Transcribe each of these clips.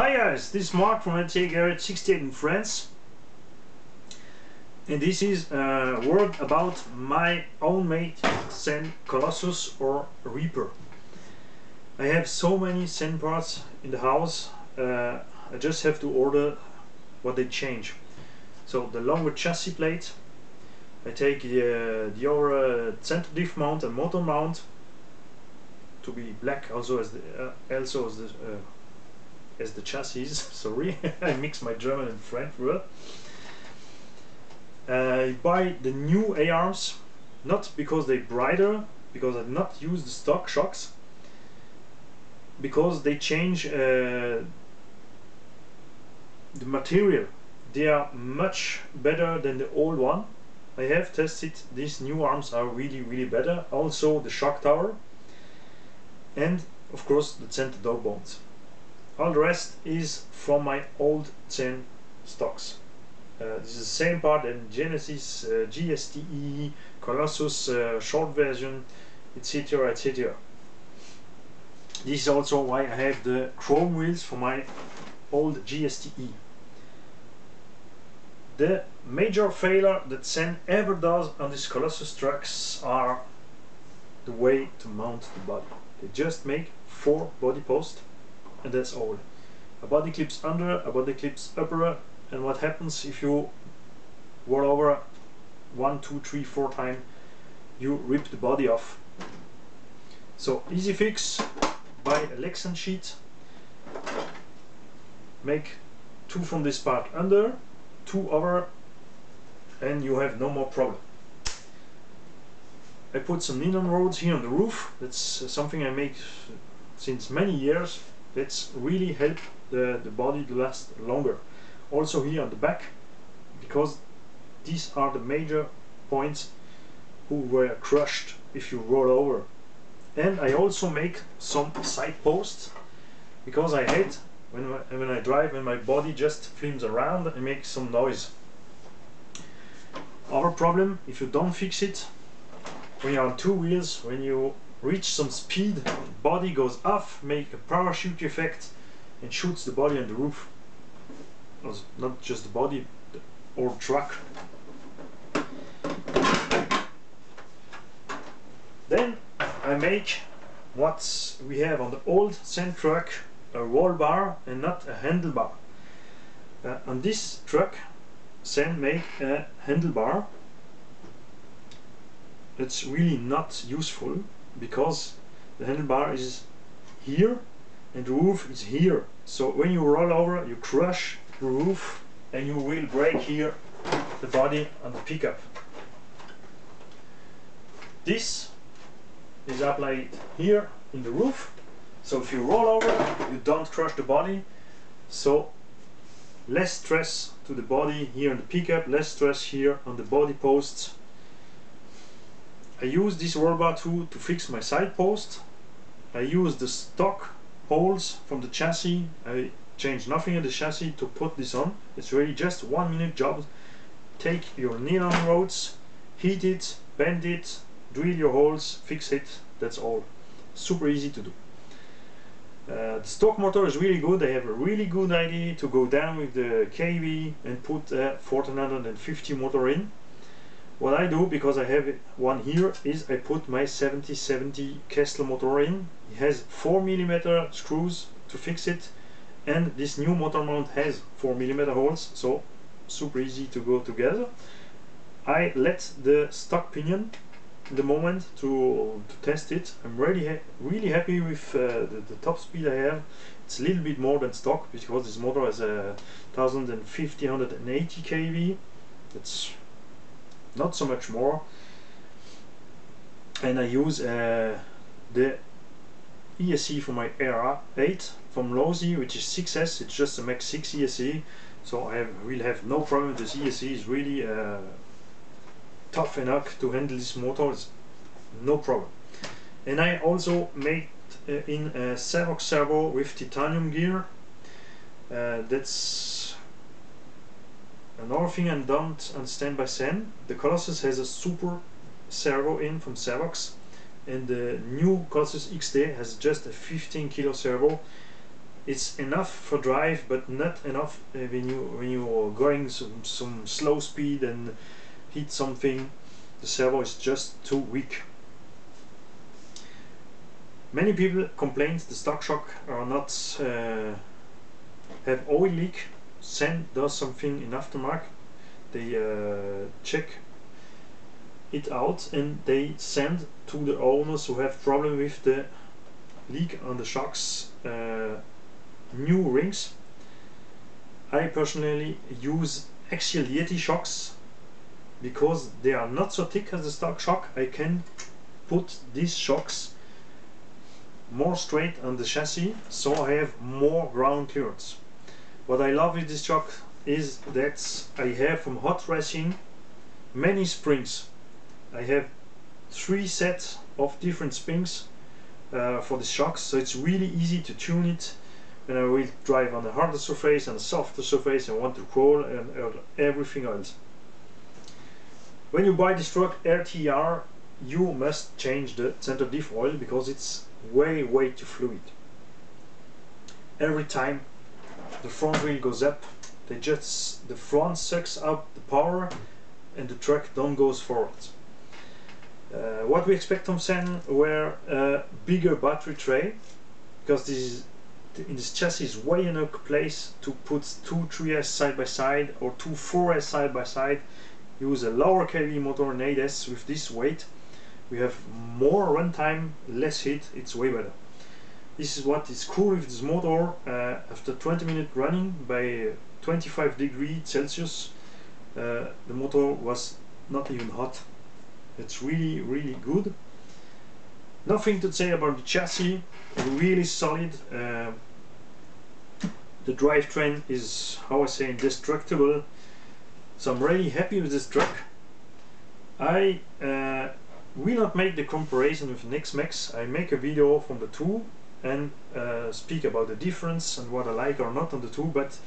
Hi guys, this is Mark from rcgarage68 in France, and this is a word about my own made sand colossus or reaper. I have so many sand parts in the house, I just have to order what they change. So the longer chassis plate, I take the other center diff mount and motor mount to be black also as the chassis. Sorry, I mix my German and French word. I buy the new A-arms, not because they're brighter, because I not use the stock shocks, because they change the material. They are much better than the old one. I have tested, these new arms are really better. Also the shock tower, and of course the center dog bones. All the rest is from my old 10 stocks. This is the same part in Genesis, GSTE, Colossus, short version, etc, etc. This is also why I have the chrome wheels for my old GSTE. The major failure that Sen ever does on these Colossus trucks are the way to mount the body. They just make 4 body posts, and that's all. A body clips under, a body clips upper, and what happens if you roll over 1, 2, 3, 4 times, you rip the body off. So easy fix, buy a Lexan sheet, make 2 from this part under, 2 over, and you have no more problem. I put some nylon rods here on the roof. That's something I make since many years. That's really help the body to last longer. Also here on the back, because these are the major points who were crushed if you roll over. And I also make some side posts, because I hate when I drive and my body just flims around and makes some noise. Our problem, if you don't fix it, when you're on 2 wheels, when you reach some speed, the body goes off, make a parachute effect and shoots the body on the roof. Not just the body, the whole truck. Then I make what we have on the old sand truck, a roll bar and not a handlebar. On this truck, Sen make a handlebar. It's really not useful, because the handlebar is here and the roof is here. So when you roll over, you crush the roof and you will break here the body on the pickup. This is applied here in the roof, so if you roll over, you don't crush the body. So less stress to the body here on the pickup, less stress here on the body posts. I use this roll bar tool to fix my side post. I use the stock holes from the chassis. I change nothing in the chassis to put this on. It's really just 1 minute job. Take your nylon rods, heat it, bend it, drill your holes, fix it. That's all. Super easy to do. The stock motor is really good. I have a really good idea to go down with the kV and put a 1450 motor in. What I do, because I have one here, is I put my 7070 Kessler motor in. It has 4mm screws to fix it, and this new motor mount has 4mm holes, so super easy to go together. I let the stock pinion in the moment to test it. I'm really happy with the top speed I have. It's a little bit more than stock, because this motor has a 1050, 180 kV. It's not so much more. And I use the ESC for my AR8 from Losi, which is 6S. It's just a Max 6 ESC, so I will have no problem. This ESC is really tough enough to handle this motor. It's no problem. And I also made in a Savox servo with titanium gear. That's another thing I don't understand by Sen. The Colossus has a super servo in from Savox, and the new Colossus XD has just a 15 kilo servo. it's enough for drive, but not enough when you are going some slow speed and hit something. The servo is just too weak. Many people complain the stock shock are not have oil leak. Sen does something in aftermarket. They check it out and they send to the owners who have problem with the leak on the shocks new rings. I personally use axial Yeti shocks because they are not so thick as the stock shock. I can put these shocks more straight on the chassis, so I have more ground clearance. What I love with this shock is that I have from hot racing many springs. I have 3 sets of different springs for the shocks, so it's really easy to tune it when I will drive on a harder surface and a softer surface and want to crawl and everything else. When you buy this truck RTR, you must change the center diff oil because it's way too fluid. Every time the front wheel goes up, the front sucks up the power and the truck don't goes forward. What we expect from Sen were a bigger battery tray, because in this chassis is way enough place to put 2 3S side by side or 2 4S side by side. Use a lower kV motor, an 8S. With this weight we have more runtime, less heat, it's way better. This is what is cool with this motor. After 20 minutes running by 25 degrees Celsius, the motor was not even hot. It's really good. Nothing to say about the chassis, really solid. The drivetrain is, how I say, indestructible. So I'm really happy with this truck. I will not make the comparison with NextMax. I make a video from the two and speak about the difference and what I like or not on the two, but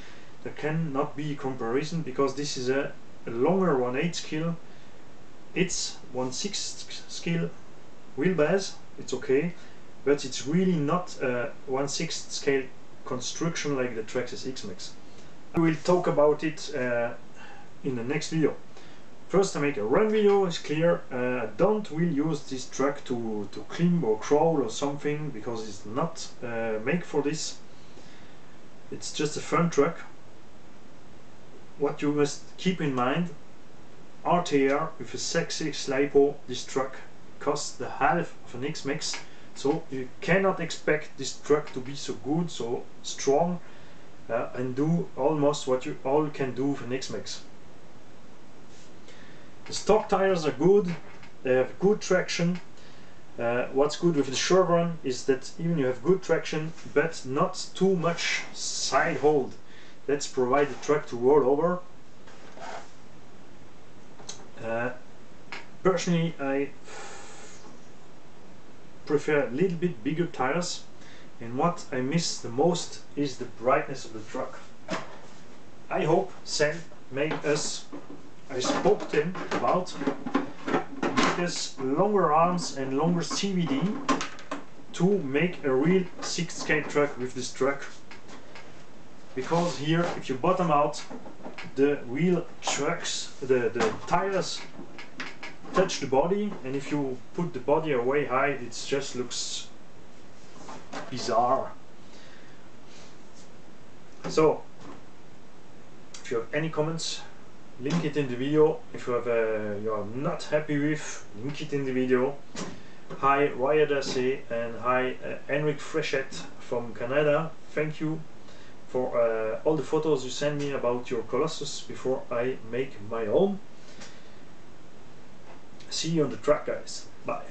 there cannot be a comparison because this is a longer 1/8 scale. It's 1/6 scale wheelbase, it's okay, but it's really not a 1/6 scale construction like the Traxxas X-Max. I will talk about it in the next video. First I make a run video, it's clear. I don't will use this truck to climb or crawl or something because it's not made for this. It's just a fun truck. What you must keep in mind, RTR with a 6.6 LiPo, this truck costs the half of an X-Max, so you cannot expect this truck to be so good, so strong, and do almost what you all can do with an X-Max. The stock tires are good, they have good traction. What's good with the short run is that even you have good traction but not too much side hold. Let's provide the truck to roll over. Personally I prefer a little bit bigger tires, and what I miss the most is the brightness of the truck. I hope Sen made us, I spoke to him about, make us longer arms and longer CVD to make a real 6 scale truck with this truck. Because here, if you bottom out, the wheel trucks, the tires touch the body, and if you put the body way high, it just looks bizarre. So, if you have any comments, link it in the video. If you have you are not happy with, link it in the video. Hi rcgarage68 and hi Henrik Fréchette from Canada. Thank you for all the photos you send me about your Colossus before I make my own. See you on the track, guys. Bye.